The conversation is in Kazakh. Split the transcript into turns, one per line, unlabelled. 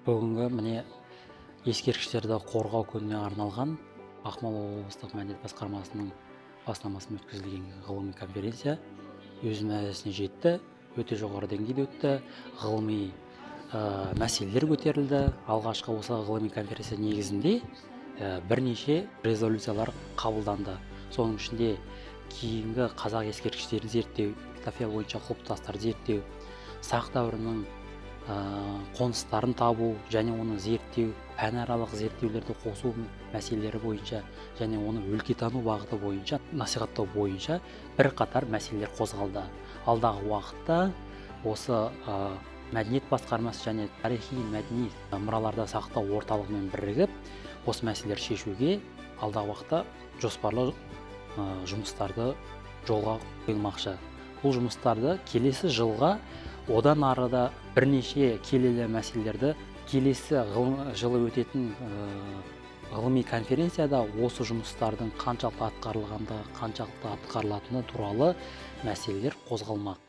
Бүгінгі міне ескерткіштерді қорғау күніне арналған Ақмола облыстық мәдениет басқармасының бастамасымен өткізілген ғылыми конференция өз мәресіне жетті. Өте жоғары деңгейде өтті. Ғылыми мәселелер көтерілді. Алғашқы осы ғылыми конференция негізінде бірнеше резолюциялар қабылданды. Соның ішінде кейінгі қазақ ескерткіштерін зерттеу, этнография бойынша құлпытастарды зерттеу, сақ дәуірінің қоныстарын табу және оны зерттеу, пәнаралық зерттеулерді қосу мәселелері бойынша және оны өлкетану бағыты бойынша насихаттау бойынша бірқатар мәселелер қозғалды. Алдағы уақытта осы мәдениет басқармасы және тарихи мәдени мұраларды сақтау орталығымен бірігіп, осы мәселелерді шешуге алдағы уақытта жоспарлы жұмыстарды жолға қойылмақшы. Бұл жұмыстарды келесі жылға одан арыда бірнеше келелі мәселелерді келесі жылы өтетін ғылыми конференцияда осы жұмыстардың қаншалықты атқарылғандығы, қаншалықты атқарылатыны туралы мәселелер қозғалмақ.